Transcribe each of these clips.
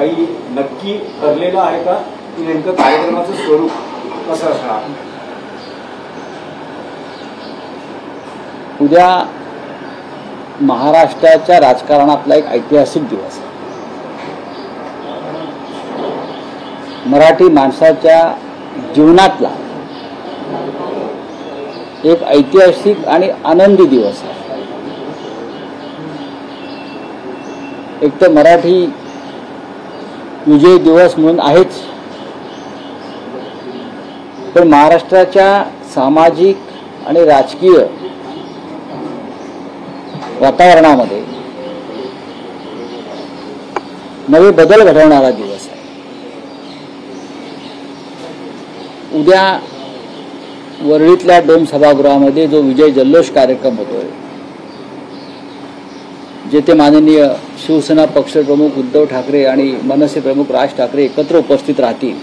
काही नक्की ठरलेलं आहे का की नेमकं कार्यक्रमाचं स्वरूप कसं असणार? उद्या महाराष्ट्राच्या राजकारणातला एक ऐतिहासिक दिवस आहे. मराठी माणसाच्या जीवनातला एक ऐतिहासिक आणि आनंदी दिवस आहे. एक तर मराठी विजय दिवस म्हणून आहेच, पण महाराष्ट्राच्या सामाजिक आणि राजकीय वातावरणामध्ये नवे बदल घडवणारा दिवस आहे. उद्या वरळीतल्या डोम सभागृहामध्ये जो विजय जल्लोष कार्यक्रम होतोय, जेथे माननीय शिवसेना पक्षप्रमुख उद्धव ठाकरे आणि मनसे प्रमुख राज ठाकरे एकत्र उपस्थित राहतील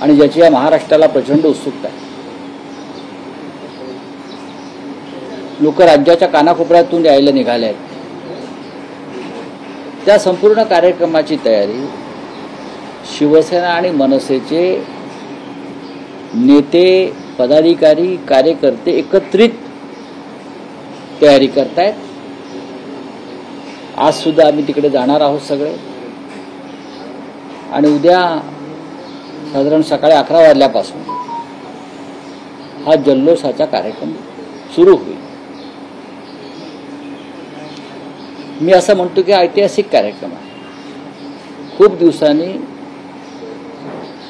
आणि ज्याची या महाराष्ट्राला प्रचंड उत्सुकता आहे. लोक राज्याच्या कानाकोपऱ्यातून यायला निघाले आहेत. त्या संपूर्ण कार्यक्रमाची तयारी शिवसेना आणि मनसेचे नेते, पदाधिकारी, कार्यकर्ते एकत्रित तयारी करतायत. आज सुद्धा आम्ही तिकडे जाणार आहोत सगळे, आणि उद्या साधारण सकाळी 11 वाजल्यापासून हा जल्लोषाचा कार्यक्रम सुरू होईल. मी असं म्हणतो की ऐतिहासिक कार्यक्रम आहे. खूप दिवसांनी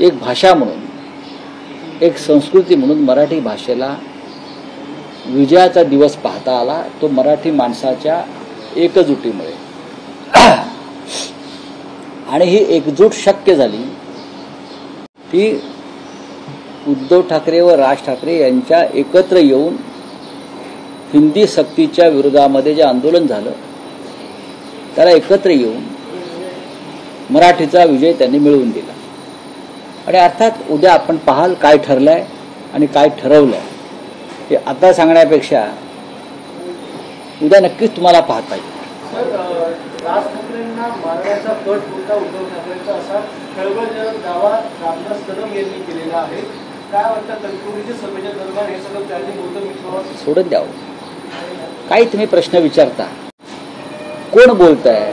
एक भाषा म्हणून, एक संस्कृती म्हणून मराठी भाषेला विजयाचा दिवस पाहता आला. तो मराठी माणसाच्या एकजुटीमुळे. आणि ही एकजूट शक्य झाली ती उद्धव ठाकरे व राज ठाकरे यांच्या एकत्र येऊन हिंदी सक्तीच्या विरोधामध्ये जे आंदोलन झालं त्याला एकत्र येऊन मराठीचा विजय त्यांनी मिळवून दिला. आणि अर्थात उद्या आपण पाहाल काय ठरलंय आणि काय ठरवलंय हे आता सांगण्यापेक्षा उद्या नक्कीच तुम्हाला पाहता येईल. राज ठाकरेंना मारण्याचा कट होता उद्धव ठाकरेंचा असा खळबळजनक दावा रामदास कदम यांनी केलेला आहे. काय वाटतं तत्पूर्वीच्या सभेच्या दरम्यान हे सगळं त्यांनी मोठं विश्वास सोडून द्यावं. काही तुम्ही प्रश्न विचारता, कोण बोलताय,